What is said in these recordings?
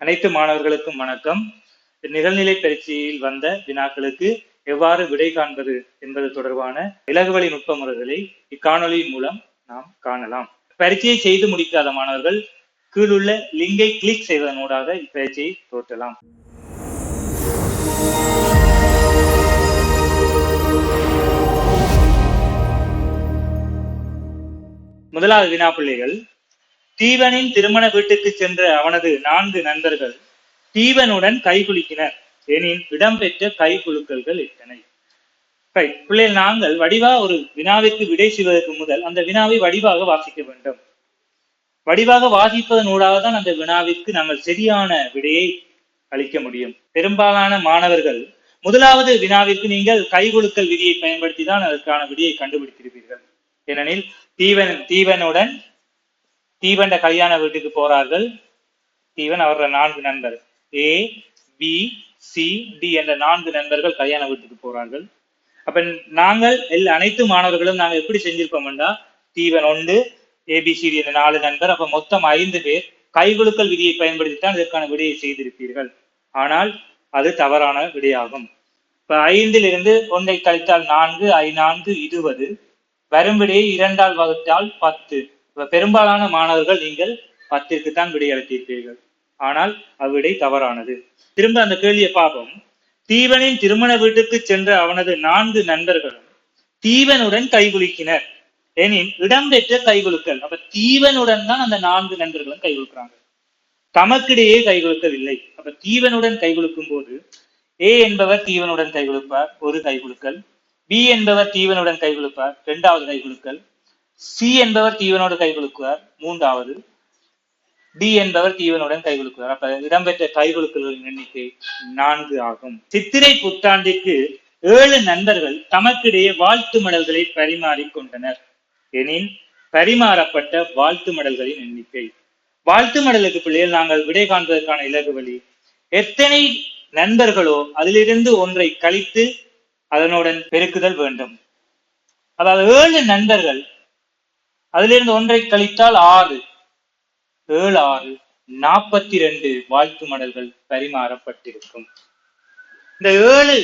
அனைத்து மாணவர்களுக்கும் வணக்கம். நிகழ்நிலை பரீட்சையில் வந்த வினாக்களுக்கு எவ்வாறு விடை காண்பது என்பது தொடர்பான இலகுவழி நுட்ப முறைகளை இக்காணொலியின் மூலம் நாம் காணலாம். பரீட்சையை செய்து முடிக்காத மாணவர்கள் கீழுள்ள லிங்கை கிளிக் செய்வதனூடாக இப்பரீட்சையை தோற்றலாம். முதலாவது வினா பிள்ளைகள், தீவனின் திருமண வீட்டுக்கு சென்ற அவனது 4 நண்பர்கள் தீவனுடன் கைகுலுக்கினர் எனின் இடம்பெற்ற கைகுலுக்கல்கள் எத்தனை? பிள்ளைகள், நாங்கள் வடிவா ஒரு வினாவிற்கு விடை செய்வதற்கு முதல் அந்த வினாவை வடிவாக வாசிக்க வேண்டும். வடிவாக வாசிப்பதனூடாக தான் அந்த வினாவிற்கு நாங்கள் சரியான விடையை அளிக்க முடியும். பெரும்பாலான மாணவர்கள் முதலாவது வினாவிற்கு நீங்கள் கைகுலுக்கல் விதியை பயன்படுத்தி தான் அதற்கான விடையை கண்டுபிடித்திருப்பீர்கள். ஏனெனில் தீவனுடன் தீவன் கல்யாண வீட்டுக்கு போறார்கள். தீவன் அவரோட 4 நண்பர் A, B, C, D என்ற 4 நண்பர்கள் கல்யாண வீட்டுக்கு போறார்கள். அப்ப நாங்கள் அனைத்து மாணவர்களும் நாங்கள் எப்படி செஞ்சிருப்போம்டா, தீவன் 1, ABCD என்ற 4 நண்பர், அப்ப மொத்தம் 5 பேர் கைகுலுக்கல் விதியை பயன்படுத்தித்தான் இதற்கான விடையை செய்திருப்பீர்கள். ஆனால் அது தவறான விடையாகும். இப்ப 5 1 கழித்தால் 4, 4 20, வரும் விடையை 2ஆல் வகுத்தால் 10. பெரும்பாலான மாணவர்கள் நீங்கள் 10க்கு தான் விடை அளித்திருப்பீர்கள். ஆனால் அவ்விடை தவறானது. திரும்ப அந்த கேள்வியை பார்ப்போம். தீவனின் திருமண வீட்டுக்கு சென்ற அவனது 4 நண்பர்களும் தீவனுடன் கைகுலுக்கினர் எனின் இடம்பெற்ற கைகுலுக்கல். அப்ப தீவனுடன் தான் அந்த 4 நண்பர்களும் கைகுலுக்குறாங்க, தமக்கிடையே கைகுலுக்கவில்லை. அப்ப தீவனுடன் கைகுலுக்கும் போது A என்பவர் தீவனுடன் கைகுலுப்பார், ஒரு கைகுலுக்கல். B என்பவர் தீவனுடன் கைகுலுப்பார், 2வது கைகுலுக்கல். C என்பவர் தீவனோடு கைகுலுக்குவார், 3வது. D என்பவர் தீவனுடன் கைகுலுக்குவார். அப்ப இடம்பெற்ற கைகுலுக்கல்களின் எண்ணிக்கை 4 ஆகும். சித்திரை புத்தாண்டிற்கு 7 நண்பர்கள் தமக்கிடையே வாழ்த்து மடல்களை பரிமாறிக்கொண்டனர் எனின் பரிமாறப்பட்ட வாழ்த்து மடல்களின் எண்ணிக்கை. வாழ்த்து மடலுக்கு பிள்ளைகள் நாங்கள் விடை காண்பதற்கான இலகு வழி, எத்தனை நண்பர்களோ அதிலிருந்து ஒன்றை கழித்து அதனுடன் பெருக்குதல் வேண்டும். அதாவது 7 நண்பர்கள், அதிலிருந்து ஒன்றை கழித்தால் 6, 7 6 42 வாழ்த்து மடல்கள் பரிமாறப்பட்டிருக்கும். இந்த 7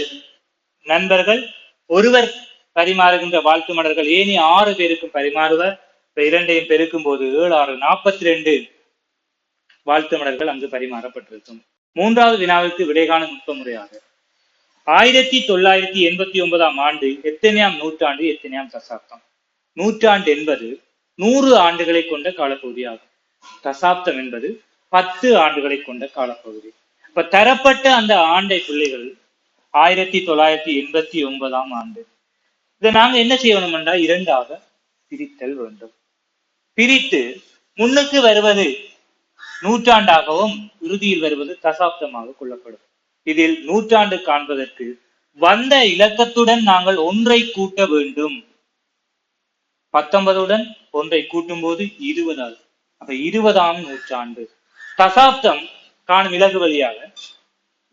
நண்பர்கள் ஒருவர் பரிமாறுகின்ற வாழ்த்து மடல்கள் ஏனி 6 பேருக்கும் பரிமாறுவர். 2ஐயும் பெருக்கும் போது 7 6 42 வாழ்த்து மடல்கள் அங்கு பரிமாறப்பட்டிருக்கும். 3வது வினாவிற்கு விடை காணும் நுட்ப முறையாக 1989ஆம் ஆண்டு எத்தனையாம் நூற்றாண்டு, எத்தனையாம் தசாப்தம்? நூற்றாண்டு என்பது 100 ஆண்டுகளை கொண்ட காலப்பகுதியாகும். தசாப்தம் என்பது 10 ஆண்டுகளை கொண்ட காலப்பகுதி. இப்ப தரப்பட்ட அந்த ஆண்டை பிள்ளைகள் 1989ஆம் ஆண்டு. இதை நாங்க என்ன செய்யணும்னா 2ஆக பிரித்தல் வேண்டும். பிரித்து முன்னுக்கு வருவது நூற்றாண்டாகவும் இறுதியில் வருவது தசாப்தமாக கொள்ளப்படும். இதில் நூற்றாண்டு காண்பதற்கு வந்த இலக்கத்துடன் நாங்கள் ஒன்றை கூட்ட வேண்டும். 19உடன் ஒன்றை கூட்டும் போது 20. அப்ப 20ஆம் நூற்றாண்டு. தசாப்தம் காணும் இலகு வழியாக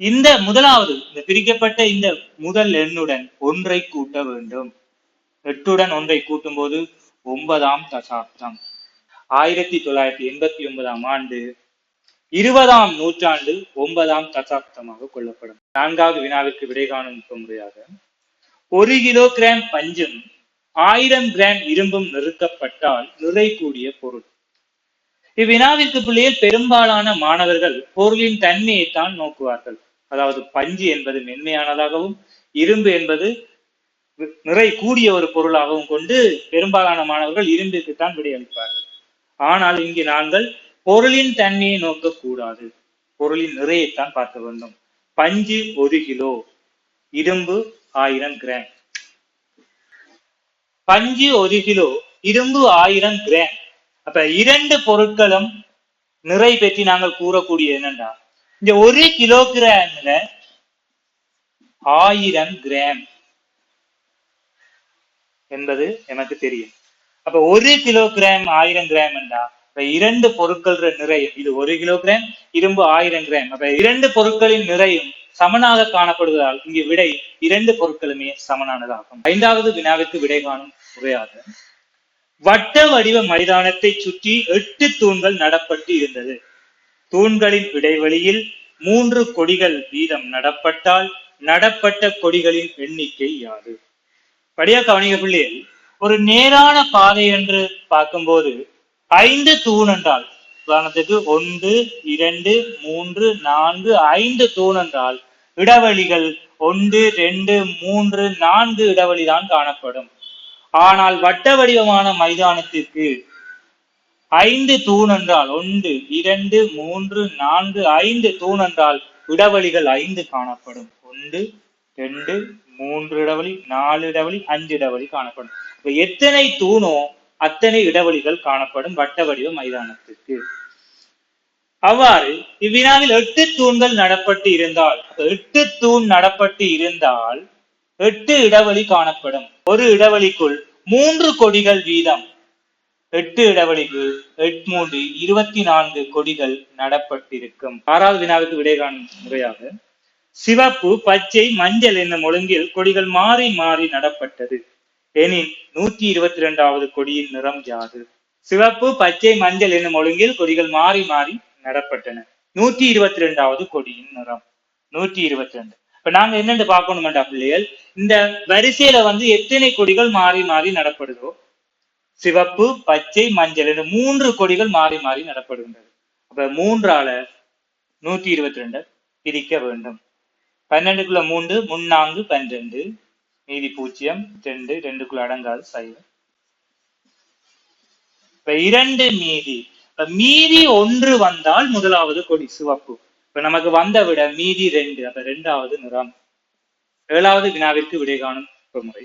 இந்த முதலாவது இந்த பிரிக்கப்பட்ட இந்த முதல் எண்ணுடன் ஒன்றை கூட்ட வேண்டும். 8உடன் ஒன்றை கூட்டும் போது 9ஆம் தசாப்தம். 1989ஆம் ஆண்டு 20ஆம் நூற்றாண்டு 9ஆம் தசாப்தமாக கொள்ளப்படும். 4வது வினாவிற்கு விடை காணும் முறையாக 1 கிலோகிராம் பஞ்சும் 1000 கிராம் இரும்பும் நெருக்கப்பட்டால் நிறை கூடிய பொருள். இவ்வினாவிற்கு பிள்ளைகள் பெரும்பாலான மாணவர்கள் பொருளின் தன்மையைத்தான் நோக்குவார்கள். அதாவது பஞ்சு என்பது மென்மையானதாகவும் இரும்பு என்பது நிறை கூடிய ஒரு பொருளாகவும் கொண்டு பெரும்பாலான மாணவர்கள் இரும்பிற்குத்தான் விடையளிப்பார்கள். ஆனால் இங்கு நாங்கள் பொருளின் தன்மையை நோக்கக்கூடாது, பொருளின் நிறையைத்தான் பார்க்க வேண்டும். பஞ்சு 1 கிலோ, இரும்பு 1000 கிராம். பஞ்சு 1 கிலோ, இரும்பு 1000 கிராம். அப்ப 2 பொருட்களும் நிறை பற்றி நாங்கள் கூறக்கூடிய என்னண்டா, இந்த 1 கிலோகிராம்ல 1000 கிராம் என்பது எனக்கு தெரியும். அப்ப 1 கிலோகிராம் 1000 கிராம் என்றா 2 பொருட்கள் நிறையும், இது 1 கிலோகிராம், இரும்பு 1000 கிராம். அப்ப 2 பொருட்களின் நிறையும் சமனாக காணப்படுவதால் இங்கு விடை 2 பொருட்களுமே சமனானதாகும். 5வது வினாவிற்கு விடை காணும் முறையாக வட்ட வடிவ மைதானத்தை சுற்றி 8 தூண்கள் நடப்பட்டு இருந்தது. தூண்களின் இடைவெளியில் 3 கொடிகள் வீதம் நடப்பட்டால் நடப்பட்ட கொடிகளின் எண்ணிக்கை யாது? படியா கவனிக்க பிள்ளைகள், ஒரு நேரான பாதை என்று பார்க்கும்போது 5 தூண் என்றால், உதாரணத்துக்கு 1 2 3 4 5 தூண் என்றால் இடைவெளிகள் 1 2 3 4 இடைவெளிதான் காணப்படும். ஆனால் வட்ட வடிவமான மைதானத்திற்கு 5 தூண் என்றால் 1 2 3 4 5 தூண் என்றால் இடைவெளிகள் 5 காணப்படும். 1 2 3 இடைவெளி, 4 இடைவெளி, 5 இடைவெளி காணப்படும். எத்தனை தூணோ அத்தனை இடைவெளிகள் காணப்படும் வட்ட வடிவ மைதானத்திற்கு. அவ்வாறு இவ்வினாவில் 8 தூண்கள் நடப்பட்டு இருந்தால் 8 தூண் நடப்பட்டு இருந்தால் 8 இடைவெளி காணப்படும். ஒரு இடைவெளிக்குள் 3 கொடிகள் வீதம், 8 இடைவெளிக்கு 8 3 24 கொடிகள் நடப்பட்டிருக்கும். 6வது வினாவுக்கு விடை காணும் முறையாக, சிவப்பு பச்சை மஞ்சள் என்னும் ஒழுங்கில் கொடிகள் மாறி மாறி நடப்பட்டது எனின் 122வது கொடியின் நிறம் யாது? சிவப்பு பச்சை மஞ்சள் என்னும் ஒழுங்கில் கொடிகள் மாறி மாறி நடப்பட்டன. 122வது கொடியின் நிறம் 122. இப்ப நாங்க என்னென்று பார்க்கணும்டா பிள்ளைகள், இந்த வரிசையில எத்தனை கொடிகள் மாறி மாறி நடப்படுதோ, சிவப்பு பச்சை மஞ்சள் என்று 3 கொடிகள் மாறி மாறி நடப்படுகின்றது. அப்ப 3ஆல 122 பிரிக்க வேண்டும். 12க்குள்ள 3 3 12, மீதி 0 2 2க்குள்ள அடங்காது 0. இப்ப 2 மீதி, மீதி 1 வந்தால் முதலாவது கொடி சிவப்பு. இப்ப நமக்கு வந்த விட மீதி 2, அப்ப 2வது நிறம். 7வது வினாவிற்கு விடை காணும் முறை,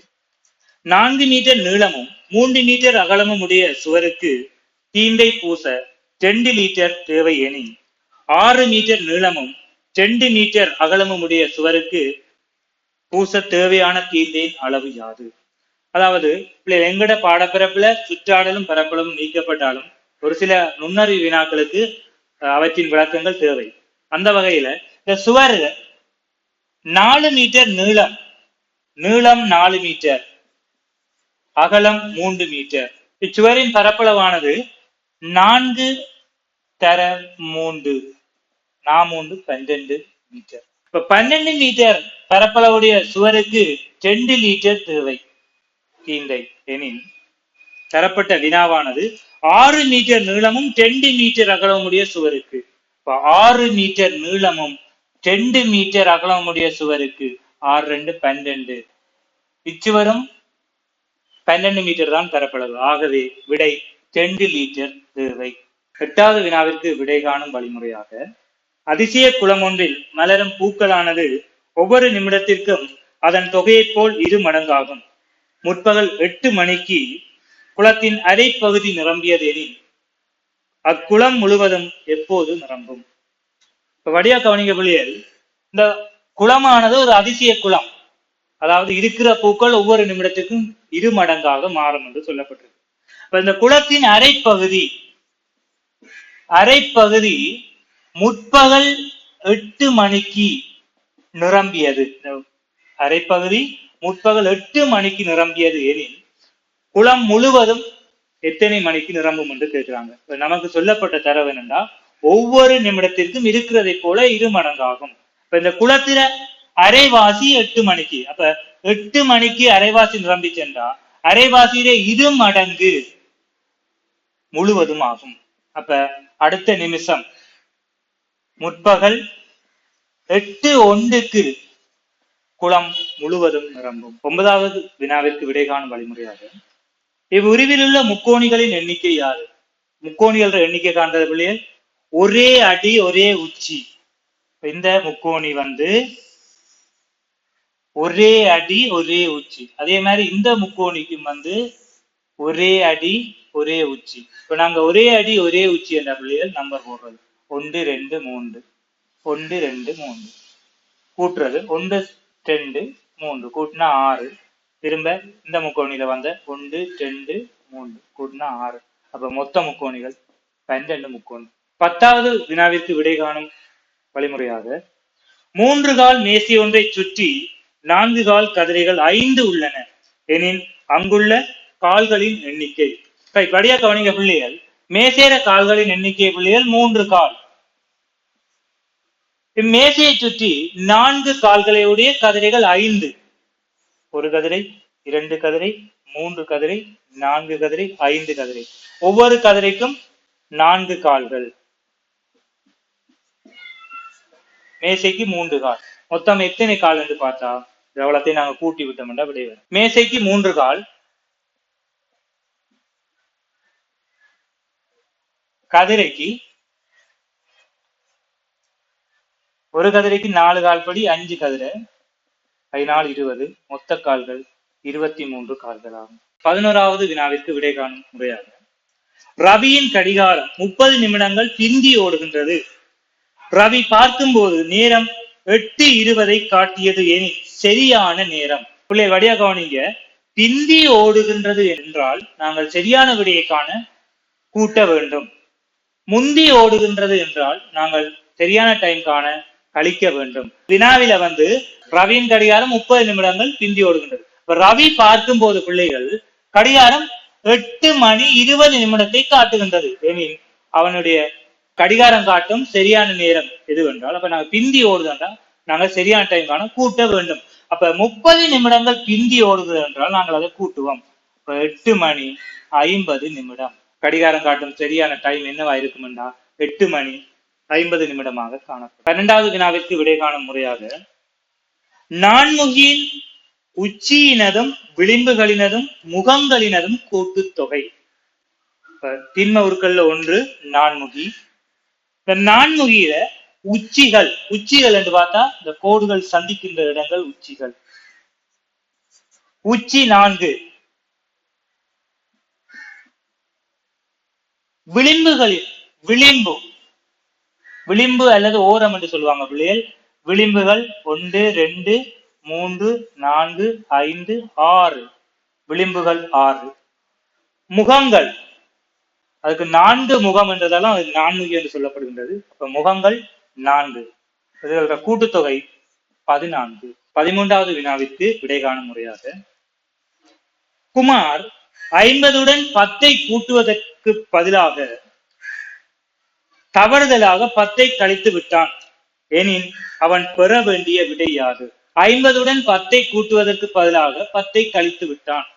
4 மீட்டர் நீளமும் 3 மீட்டர் அகலமும் உடைய சுவருக்கு தீண்டை பூச 2 லிட்டர் தேவை எனில் 6 மீட்டர் நீளமும் 2 மீட்டர் அகலமும் உடைய சுவருக்கு பூச தேவையான தீண்டையின் அளவு யாது? அதாவது எங்கட பாடப்பிறப்புல சுற்றாடலும் பரப்பளவும் நீக்கப்பட்டாலும் ஒரு சில நுண்ணறிவு வினாக்களுக்கு அவற்றின் விளக்கங்கள் தேவை. அந்த வகையில இந்த சுவர் 4 மீட்டர் நீளம் 4 மீட்டர், அகலம் 3 மீட்டர். இச்சுவரின் பரப்பளவானது 4 தர 3 12 மீட்டர். இப்ப 12 மீட்டர் பரப்பளவுடைய சுவருக்கு 2 லிட்டர் தேவை தீண்டை எனில் தரப்பட்ட வினாவானது 6 மீட்டர் நீளமும் 2 மீட்டர் அகலமுடைய சுவருக்கு, 6 மீட்டர் நீளமும் 2 மீட்டர் அகலமுடைய சுவருக்கு 6 2 12, இச்சுவரும் 12 மீட்டர் தான் பரப்பளவு. ஆகவே விடை 2 லிட்டர் தேவை. 8வது வினாவிற்கு விடை காணும் வழிமுறையாக, அதிசய குளம் ஒன்றில் மலரும் பூக்களானது ஒவ்வொரு நிமிடத்திற்கும் அதன் தொகையைப் போல் 2 மடங்காகும். முற்பகல் 8 மணிக்கு குளத்தின் அரை பகுதி நிரம்பியது எனில் அக்குளம் முழுவதும் எப்போது நிரம்பும்? இப்ப வடியா கவனிக்க பிள்ளைகள், இந்த குளமானது ஒரு அதிசய குளம், அதாவது இருக்கிற பூக்கள் ஒவ்வொரு நிமிடத்துக்கும் 2 மடங்காக மாறும் என்று சொல்லப்பட்டிருக்கு. இப்ப இந்த குளத்தின் அரைப்பகுதி முற்பகல் 8 மணிக்கு நிரம்பியது. அரைப்பகுதி முற்பகல் 8 மணிக்கு நிரம்பியது எனில் குளம் முழுவதும் எத்தனை மணிக்கு நிரம்பும் என்று கேட்கிறாங்க. நமக்கு சொல்லப்பட்ட தரவு என்னன்னா, ஒவ்வொரு நிமிடத்திற்கும் இருக்கிறதை போல 2 மடங்காகும். இப்ப இந்த குளத்தில அரைவாசி 8 மணிக்கு, அப்ப 8 மணிக்கு அரைவாசி நிரம்பி சென்றா அரைவாசியிலே 2 மடங்கு முழுவதும் ஆகும். அப்ப அடுத்த நிமிஷம் முற்பகல் 8:01 குளம் முழுவதும் நிரம்பும். 9வது வினாவிற்கு விடை காணும் வழிமுறையாக, இவ்வுருவில் உள்ள முக்கோணிகளின் எண்ணிக்கை யாது? முக்கோணிகள் எண்ணிக்கை காண்றது பிள்ளையே, ஒரே அடி ஒரே உச்சி. இந்த முக்கோணி ஒரே அடி ஒரே உச்சி. அதே மாதிரி இந்த முக்கோணிக்கும் ஒரே அடி ஒரே உச்சி. இப்ப நாங்க ஒரே அடி ஒரே உச்சி என்ற பிள்ளைகள் நம்பர் போடுறது 1 2 3 1 2 3 கூட்டுறது 1 2 3 கூட்டினா 6. திரும்ப இந்த முக்கோணியில 1 2 3 கூட்டினா 6. அப்ப மொத்த முக்கோணிகள் 12 முக்கோணி. 10வது வினாவிற்கு விடை காணும் வழிமுறையாக, 3 கால் மேசி ஒன்றை சுற்றி 4 கால் கதிரைகள் 5 உள்ளன எனில் அங்குள்ள கால்களின் எண்ணிக்கை. படியா கவனிக்க பிள்ளைகள், மேசேர கால்களின் எண்ணிக்கை பிள்ளைகள் 3 கால். இம்மேசையை சுற்றி 4 கால்களையுடைய கதிரைகள் 5, ஒரு கதிரை, 2 கதிரை, 3 கதிரை, 4 கதிரை, 5 கதிரை, ஒவ்வொரு கதிரைக்கும் 4 கால்கள். மேசைக்கு 3 கால். மொத்தம் எத்தனை கால் என்று பார்த்தா எவ்வளத்தையும் நாங்க கூட்டி விட்டோம்னா விடைய. மேசைக்கு 3 கால், கதிரைக்கு ஒரு கதிரைக்கு 4 கால் படி 5 கதிரை, 4 20, மொத்த கால்கள் 23 கால்கள் ஆகும். 11வது வினாவிற்கு விடை காணும் முறையாக, ரவியின் கடிகாரம் 30 நிமிடங்கள் பிந்தி ஓடுகின்றது. ரவி பார்க்கும்போது நேரம் 8:20 காட்டியது எனில் சரியான நேரம். பிள்ளை வடியா கவனிங்க, பிந்தி ஓடுகின்றது என்றால் நாங்கள் சரியான விடையை காண கூட்ட வேண்டும். முந்தி ஓடுகின்றது என்றால் நாங்கள் சரியான டைம் காண கழிக்க வேண்டும். வினாவில ரவியின் கடிகாரம் 30 நிமிடங்கள் பிந்தி ஓடுகின்றது. ரவி பார்க்கும் போது பிள்ளைகள் கடிகாரம் 8 மணி 20 நிமிடத்தை காட்டுகின்றது. எனில் அவனுடைய கடிகாரம் காட்டும் சரியான நேரம் எதுவென்றால், அப்ப நாங்க பிந்தி ஓடுதுன்றா நாங்கள் சரியான டைம் காண கூட்ட வேண்டும். அப்ப 30 நிமிடங்கள் பிந்தி ஓடுகிறது என்றால் நாங்கள் அதை கூட்டுவோம். 8 மணி 50 நிமிடம். கடிகாரம் காட்டும் சரியான டைம் என்னவா இருக்கும்னா 8 மணி 50 நிமிடமாக காணப்படும். 12வது வினாவிற்கு விடை காணும் முறையாக, நான்முகியின் உச்சியினதும் விளிம்புகளினதும் முகங்களினதும் கூட்டுத்தொகை. திண்ம உருக்கள்ல ஒன்று நான்முகி. இந்த நான்முகியில உச்சிகள், உச்சிகள் என்று பார்த்தா இந்த கோடுகள் சந்திக்கின்ற இடங்கள் உச்சிகள். உச்சி 4, விளிம்புகளில் விளிம்பு அல்லது ஓரம் என்று சொல்லுவாங்க பிள்ளைகள். விளிம்புகள் 1, 2, 3, 4, 5, 6, விளிம்புகள் 6. முகங்கள், அதுக்கு 4 முகம் என்றதெல்லாம் அது நான்முகி என்று சொல்லப்படுகின்றது. அப்ப முகங்கள் 4, இதோட கூட்டுத்தொகை 14. 13வது வினாவிற்கு விடை காணும் முறையாக, குமார் 50உடன் 10ஐ கூட்டுவதற்கு பதிலாக தவறுதலாக 10ஐ கழித்து விட்டான். எனின் அவன் பெற வேண்டிய விடை யாது? 50உடன் 10ஐ கூட்டுவதற்கு பதிலாக 10ஐ கழித்து விட்டான்.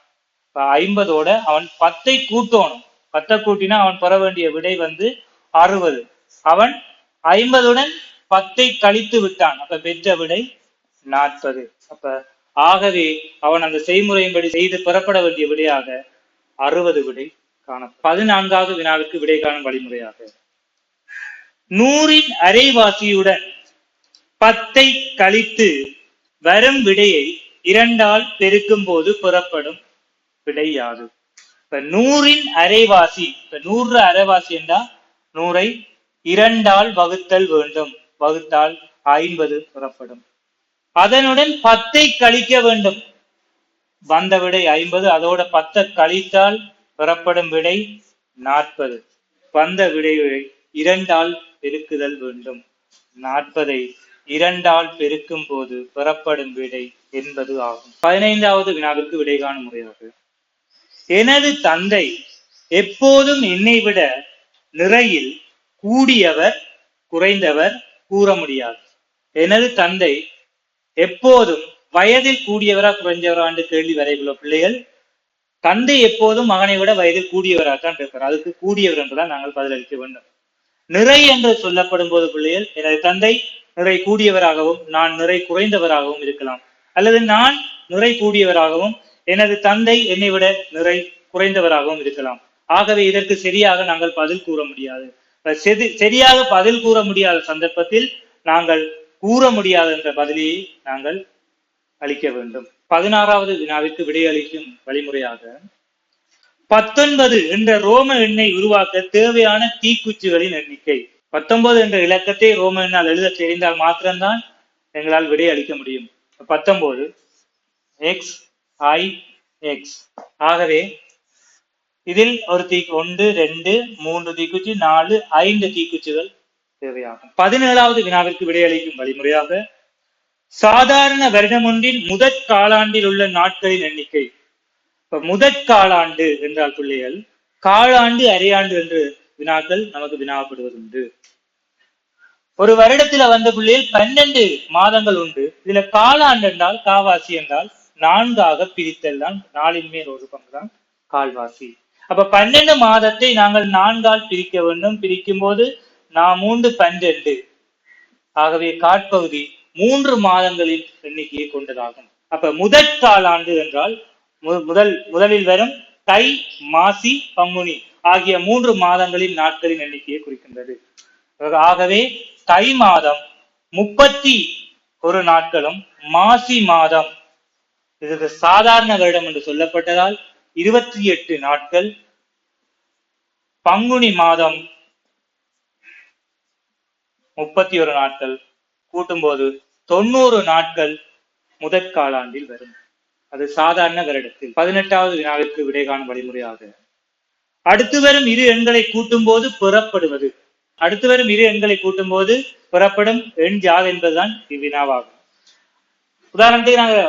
50ஓட அவன் 10ஐ கூட்டணும். 10 கூட்டினா அவன் பெற வேண்டிய விடை 60. அவன் 50உடன் 10ஐ கழித்து விட்டான். அப்ப பெற்ற விடை 40. அப்ப ஆகவே அவன் அந்த செய்முறையின்படி செய்து பெறப்பட வேண்டிய விடையாக 60 விடை காணும். 14வது வினாவுக்கு விடை காணும் வழிமுறையாக, 100இன் அரைவாசியுடன் 10ஐ கழித்து வரும் விடையை 2ஆல் பெருக்கும் போது பெறப்படும் விடை யாது? இப்ப 100இன் அரைவாசி, இப்ப 100 அரைவாசி என்றா 100ஐ 2ஆல் வகுத்தல் வேண்டும். வகுத்தால் 50 பெறப்படும். அதனுடன் 10ஐ கழிக்க வேண்டும். வந்த விடை 50, அதோட 10 கழித்தால் பெறப்படும் விடை 40. வந்த விடையை 2ஆல் பெருக்குதல் வேண்டும். 40ஐ 2ஆல் பெருக்கும் போது பெறப்படும் விடை 80 ஆகும். 15வது வினாவிற்கு விடை காணும் முறையாக, எனது தந்தை எப்போதும் என்னை விட நிறையில் கூடியவர் குறைந்தவர் கூற முடியாது. எனது தந்தை எப்போதும் வயதில் கூடியவரா குறைஞ்சவரா என்று கேள்வி வரைக்குள்ள பிள்ளைகள், தந்தை எப்போதும் மகனை விட வயதில் கூடியவராகத்தான் இருப்பார். அதுக்கு கூடியவர் என்றுதான் நாங்கள் பதிலளிக்க வேண்டும். நிறை என்று சொல்லப்படும் போது பிள்ளைகள், எனது தந்தை நிறை கூடியவராகவும் நான் நிறை குறைந்தவராகவும் இருக்கலாம், அல்லது நான் நிறை கூடியவராகவும் எனது தந்தை என்னை விட நிறை குறைந்தவராகவும் இருக்கலாம். ஆகவே இதற்கு சரியாக நாங்கள் பதில் கூற முடியாது. சரியாக பதில் கூற முடியாத சந்தர்ப்பத்தில் நாங்கள் கூற முடியாத என்ற பதிலையை நாங்கள் அளிக்க வேண்டும். 16வது வினாவிற்கு விடையளிக்கும் வழிமுறையாக, 19 என்ற ரோம எண்ணை உருவாக்க தேவையான தீக்குச்சிகளின் எண்ணிக்கை. 19 என்ற இலக்கத்தை ரோம எண்ணால் எழுத தெரிந்தால் மாத்திரம்தான் எங்களால் விடை அளிக்க முடியும். 19 XIX. ஆகவே இதில் ஒரு 1, 2, 3 தீக்குச்சி, 4, 5 தீக்குச்சிகள் தேவையாகும். 17வது வினாவிற்கு விடையளிக்கும் வழிமுறையாக, சாதாரண வருடம் ஒன்றின் முதற் காலாண்டில் உள்ள நாட்களின் எண்ணிக்கை. இப்ப முதற் காலாண்டு என்றால் பிள்ளைகள், காலாண்டு அரையாண்டு என்று வினாக்கள் நமக்கு வினாப்படுவதுண்டு. ஒரு வருடத்துல வந்த பிள்ளைகள் 12 மாதங்கள் உண்டு. இதுல காலாண்டு என்றால் காவாசி என்றால் 4ஆக பிரித்தல் தான். 4 மேல் ஒரு பங்கு தான் கால்வாசி. அப்ப 12 மாதத்தை நாங்கள் 4ஆல் பிரிக்க வேண்டும். பிரிக்கும் போது 3×12. ஆகவே காற்பகுதி 3 மாதங்களின் எண்ணிக்கையை கொண்டதாகும். அப்ப முதற் காலாண்டு என்றால் முதலில் வரும் தை, மாசி, பங்குனி ஆகிய 3 மாதங்களின் நாட்களின் எண்ணிக்கையை குறிக்கின்றது. ஆகவே தை மாதம் 31 நாட்களும், மாசி மாதம் இது சாதாரண வருடம் என்று சொல்லப்பட்டதால் 28 நாட்கள், பங்குனி மாதம் 31 நாட்கள் கூட்டும் போது 90 நாட்கள் முதற் காலாண்டில் வரும். அது சாதாரண வருடத்தில். 18வது வினாவிற்கு விடை காணும் வழிமுறையாக அடுத்து வரும் இரு எண்களை கூட்டும் போது பெறப்படுவது. அடுத்து வரும் இரு எண்களை கூட்டும் போது பெறப்படும் எண் யாது என்பதுதான் இவ்வினாவாகும். உதாரணத்துக்கு நாங்க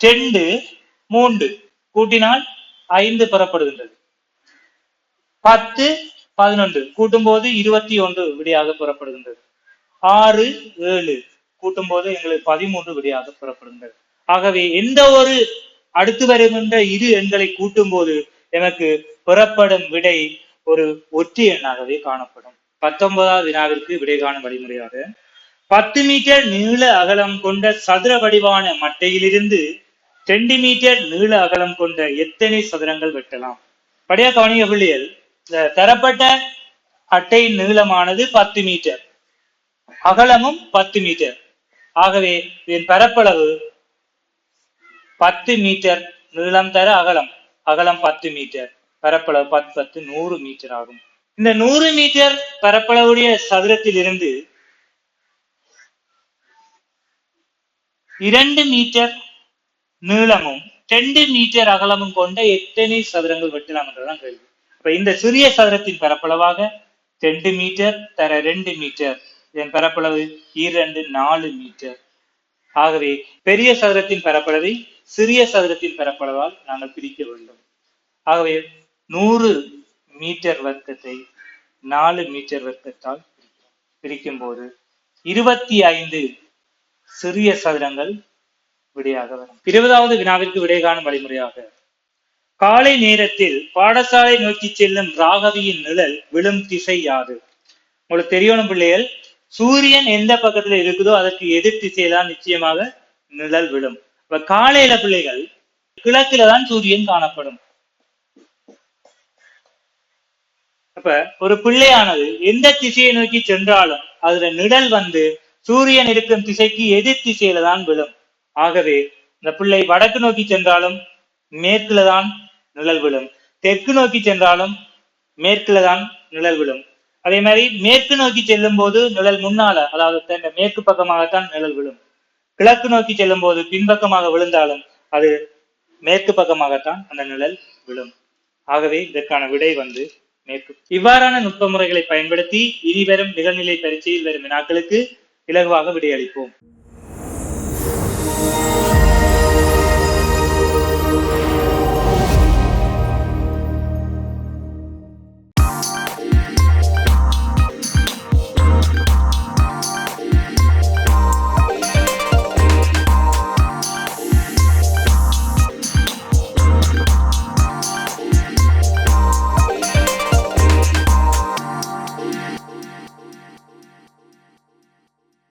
2, 3 கூட்டினால் 5 பெறப்படுகின்றது. 10, 11 கூட்டும் போது 21 விடையாக பெறப்படுகின்றது. 6, 7 கூட்டும் போது எங்களுக்கு 13 விடையாக பெறப்படுகின்றது. ஆகவே எந்த ஒரு அடுத்து வருகின்ற இரு எண்களை கூட்டும் போது எனக்கு பெறப்படும் விடை ஒரு ஒற்றை எண்ணாகவே காணப்படும். 19வது வினாவிற்கு விடை காணும் வழிமுறையாக 10 மீட்டர் நீள அகலம் கொண்ட சதுர வடிவான மட்டையிலிருந்து 2 மீட்டர் நீள அகலம் கொண்ட எத்தனை சதுரங்கள் வெட்டலாம்? படியா கவனிய பிள்ளைகள், இந்த தரப்பட்ட அட்டையின் நீளமானது 10 மீட்டர், அகலமும் 10 மீட்டர். ஆகவே இதன் பரப்பளவு 10 மீட்டர் நீளம் தர அகலம் 10 மீட்டர், பரப்பளவு 10 100 மீட்டர் ஆகும். இந்த 100 மீட்டர் பரப்பளவுடைய சதுரத்தில் இருந்து 2 மீட்டர் நீளமும் 2 மீட்டர் அகலமும் கொண்ட எத்தனை சதுரங்கள் வெட்டலாம் என்றுதான் கேள்வி. இப்ப இந்த சிறிய சதுரத்தின் பரப்பளவாக 2 மீட்டர் தர 2 மீட்டர், இதன் பரப்பளவு 2 4 மீட்டர். ஆகவே பெரிய சதுரத்தின் பரப்பளவை சிறிய சதுரத்தின் பரப்பளவால் நாங்கள் பிரிக்க வேண்டும். ஆகவே 100 மீட்டர் வர்க்கத்தை 4 மீட்டர் வர்க்கத்தால் பிரிக்கும் போது 25 சிறிய சதுரங்கள் விடையாக வரும். 20வது வினாவிற்கு விடை காணும் வழிமுறையாக காலை நேரத்தில் பாடசாலை நோக்கி செல்லும் ராகவியின் நிழல் விழும் திசை யாது? உங்களுக்கு தெரியணும் பிள்ளைகள், சூரியன் எந்த பக்கத்துல இருக்குதோ அதற்கு எதிர் திசையில்தான் நிச்சயமாக நிழல் விழும். இப்ப காலையில பிள்ளைகள் கிழக்குல தான் சூரியன் காணப்படும். அப்ப ஒரு பிள்ளையானது எந்த திசையை நோக்கி சென்றாலும் அதுல நிழல் வந்து சூரியன் இருக்கும் திசைக்கு எதிர் திசையில தான் விழும். ஆகவே இந்த பிள்ளை வடக்கு நோக்கி சென்றாலும் மேற்குல தான் நிழல் விழும், தெற்கு நோக்கி சென்றாலும் மேற்குல தான் நிழல் விழும். அதே மாதிரி மேற்கு நோக்கி செல்லும் போது நிழல் முன்னால, அதாவது மேற்கு பக்கமாகத்தான் நிழல் விழும். கிழக்கு நோக்கி செல்லும் போது பின்பக்கமாக விழுந்தாலும் அது மேற்கு பக்கமாகத்தான் அந்த நிழல் விழும். ஆகவே இதற்கான விடை வந்து மேற்கு. இவ்வாறான நுட்ப முறைகளை பயன்படுத்தி இனிவரும் நிகழ்நிலை பரீட்சையில் வரும் வினாக்களுக்கு இலகுவாக விடையளிப்போம்.